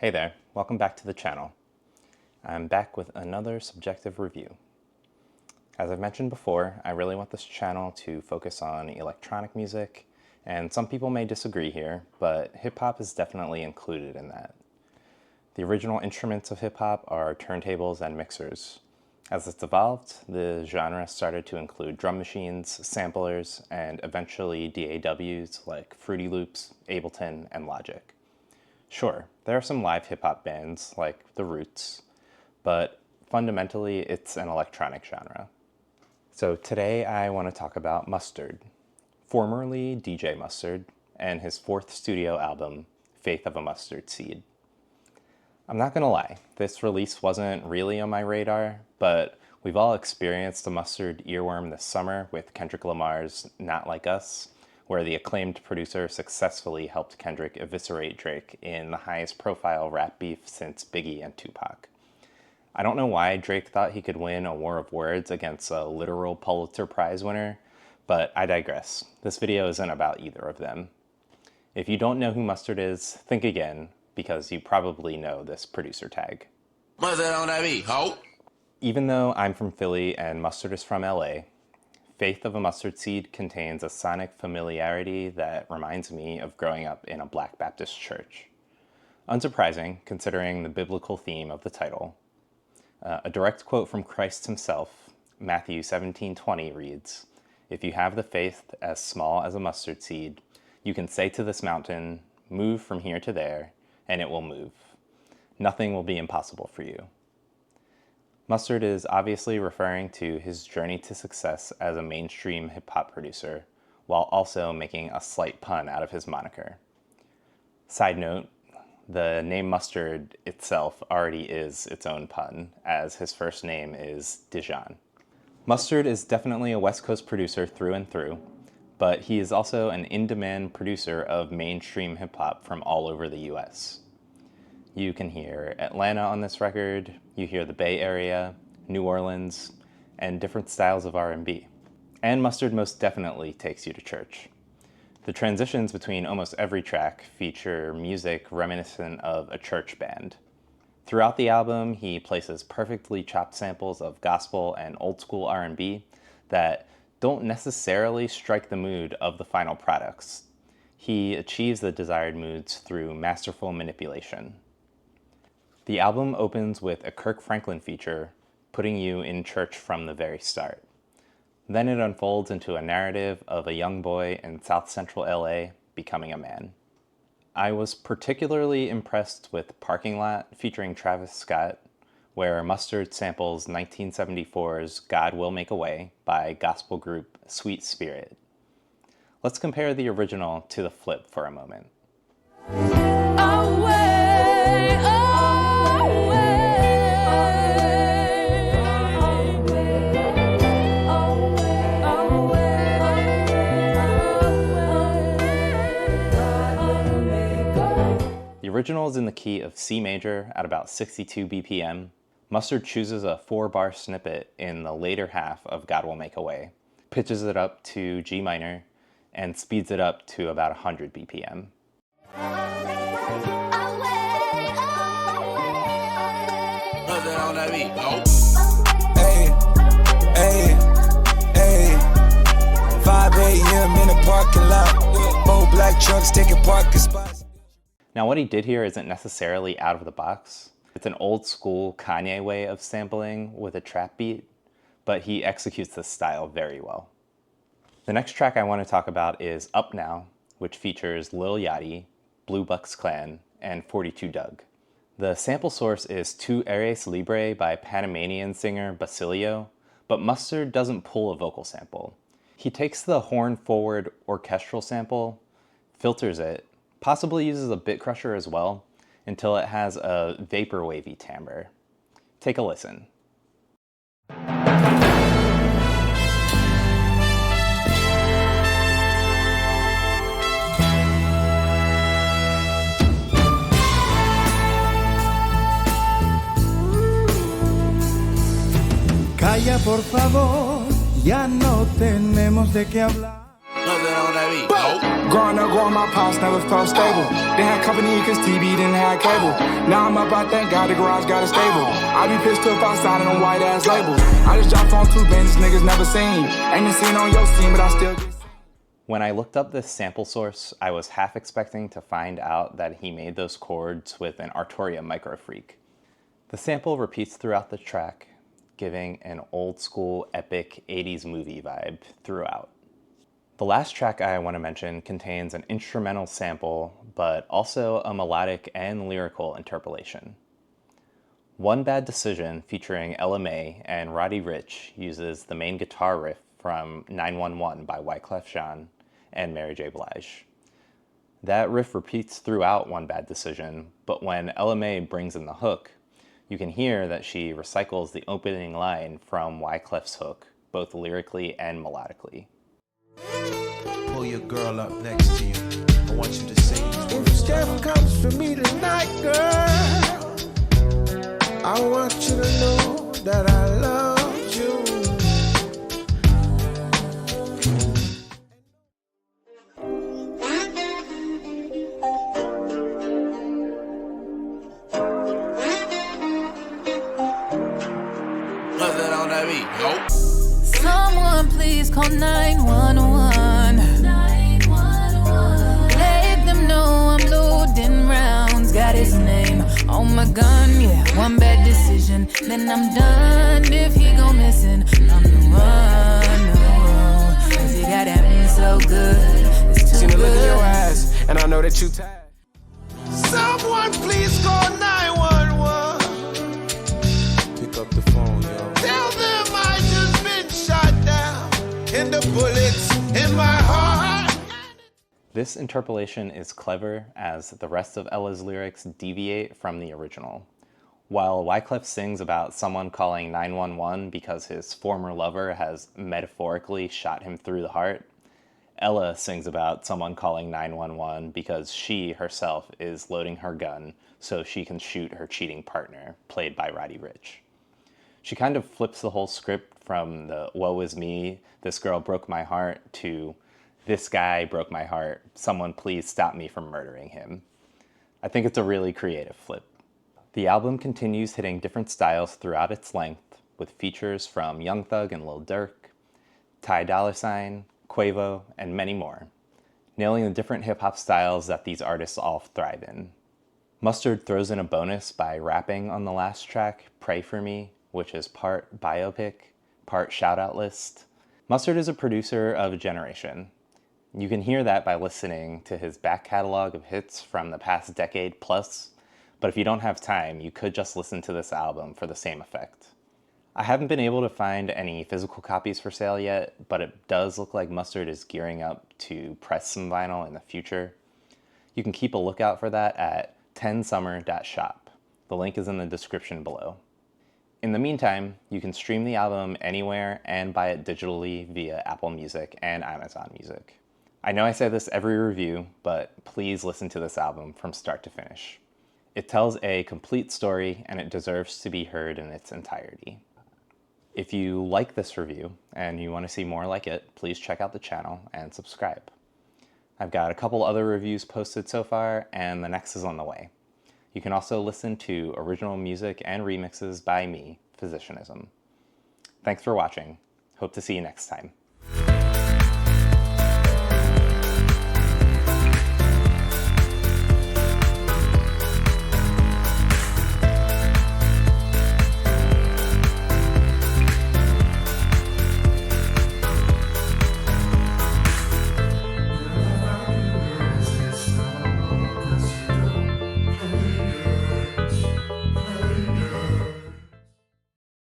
Hey there, welcome back to the channel. I'm back with another subjective review. As I've mentioned before, I really want this channel to focus on electronic music, and some people may disagree here, but hip-hop is definitely included in that. The original instruments of hip-hop are turntables and mixers. As it's evolved, the genre started to include drum machines, samplers, and eventually DAWs like Fruity Loops, Ableton, and Logic. Sure, there are some live hip-hop bands like The Roots, but fundamentally it's an electronic genre. So today I want to talk about Mustard, formerly DJ Mustard, and his fourth studio album, Faith of a Mustard Seed. I'm not gonna lie, this release wasn't really on my radar, but we've all experienced a Mustard earworm this summer with Kendrick Lamar's Not Like Us, where the acclaimed producer successfully helped Kendrick eviscerate Drake in the highest profile rap beef since Biggie and Tupac. I don't know why Drake thought he could win a war of words against a literal Pulitzer Prize winner, but I digress. This video isn't about either of them. If you don't know who Mustard is, think again, because you probably know this producer tag. Mustard on that beat, ho! Even though I'm from Philly and Mustard is from LA, Faith of a Mustard Seed contains a sonic familiarity that reminds me of growing up in a Black Baptist church. Unsurprising, considering the biblical theme of the title. A direct quote from Christ himself, Matthew 17:20 reads, "If you have the faith as small as a mustard seed, you can say to this mountain, 'Move from here to there,' and it will move. Nothing will be impossible for you." Mustard is obviously referring to his journey to success as a mainstream hip-hop producer, while also making a slight pun out of his moniker. Side note, the name Mustard itself already is its own pun, as his first name is Dijon. Mustard is definitely a West Coast producer through and through, but he is also an in-demand producer of mainstream hip-hop from all over the US. You can hear Atlanta on this record, you hear the Bay Area, New Orleans, and different styles of R&B. And Mustard most definitely takes you to church. The transitions between almost every track feature music reminiscent of a church band. Throughout the album, he places perfectly chopped samples of gospel and old school R&B that don't necessarily strike the mood of the final products. He achieves the desired moods through masterful manipulation. The album opens with a Kirk Franklin feature, putting you in church from the very start. Then it unfolds into a narrative of a young boy in South Central LA becoming a man. I was particularly impressed with Parking Lot featuring Travis Scott, where Mustard samples 1974's God Will Make a Way by gospel group Sweet Spirit. Let's compare the original to the flip for a moment. The original is in the key of C major at about 62 BPM. Mustard chooses a 4-bar snippet in the later half of God Will Make a Way, pitches it up to G minor, and speeds it up to about 100 BPM. Mustard on that beat, ho! Hey, hey, hey. 5 a.m. in the parking lot. 4 black trucks taking parking spots. Now what he did here isn't necessarily out of the box. It's an old school Kanye way of sampling with a trap beat, but he executes this style very well. The next track I want to talk about is Up Now, which features Lil Yachty, Blue Bucks Clan, and 42 Dugg. The sample source is Tu Eres Libre by Panamanian singer Basilio, but Mustard doesn't pull a vocal sample. He takes the horn-forward orchestral sample, filters it, possibly uses a bit crusher as well, until it has a vaporwavy timbre. Take a listen. Calla por favor, ya no tenemos de qué hablar. Bust it on that beat, ho. Growing up, my pops never felt stable. They had company cause TV didn't have cable. Now I'm up, I thank God the garage got a stable. I be pissed off outside on them white ass labels. I just dropped on 2 bands niggas never seen. Ain't been seen on your scene, but I still get. When I looked up this sample source, I was half expecting to find out that he made those chords with an Arturia Microfreak. The sample repeats throughout the track, giving an old school epic 80s movie vibe throughout. The last track I want to mention contains an instrumental sample, but also a melodic and lyrical interpolation. One Bad Decision featuring Ella Mai and Roddy Ricch uses the main guitar riff from 911 by Wyclef Jean and Mary J. Blige. That riff repeats throughout One Bad Decision, but when Ella Mai brings in the hook, you can hear that she recycles the opening line from Wyclef's hook, both lyrically and melodically. Pull your girl up next to you. I want you to sing these words. If death comes for me tonight, girl, I want you to know that I love you. Bust it on that beat, ho. Someone please call 911. Let them know I'm loading rounds. Got his name on my gun, yeah. One bad decision, then I'm done. If he go missing, I'm the one. Cause he got at me so good. It's too Seen the look in your good. eyes, and I know that you tired. Someone please call 911. Pick up the phone, yo. Tell them I just been shot down. And the bullets in my heart. This interpolation is clever as the rest of Ella's lyrics deviate from the original. While Wyclef sings about someone calling 911 because his former lover has metaphorically shot him through the heart, Ella sings about someone calling 911 because she herself is loading her gun so she can shoot her cheating partner, played by Roddy Ricch. She kind of flips the whole script from the woe is me, this girl broke my heart, to this guy broke my heart, someone please stop me from murdering him. I think it's a really creative flip. The album continues hitting different styles throughout its length, with features from Young Thug and Lil Durk, Ty Dolla $ign, Quavo, and many more, nailing the different hip-hop styles that these artists all thrive in. Mustard throws in a bonus by rapping on the last track, Pray For Me, which is part biopic, part shout-out list. Mustard is a producer of a generation. You can hear that by listening to his back catalog of hits from the past decade plus, but if you don't have time, you could just listen to this album for the same effect. I haven't been able to find any physical copies for sale yet, but it does look like Mustard is gearing up to press some vinyl in the future. You can keep a lookout for that at 10summer.shop. The link is in the description below. In the meantime, you can stream the album anywhere and buy it digitally via Apple Music and Amazon Music. I know I say this every review, but please listen to this album from start to finish. It tells a complete story and it deserves to be heard in its entirety. If you like this review and you want to see more like it, please check out the channel and subscribe. I've got a couple other reviews posted so far, and the next is on the way. You can also listen to original music and remixes by me, Physicianism. Thanks for watching. Hope to see you next time.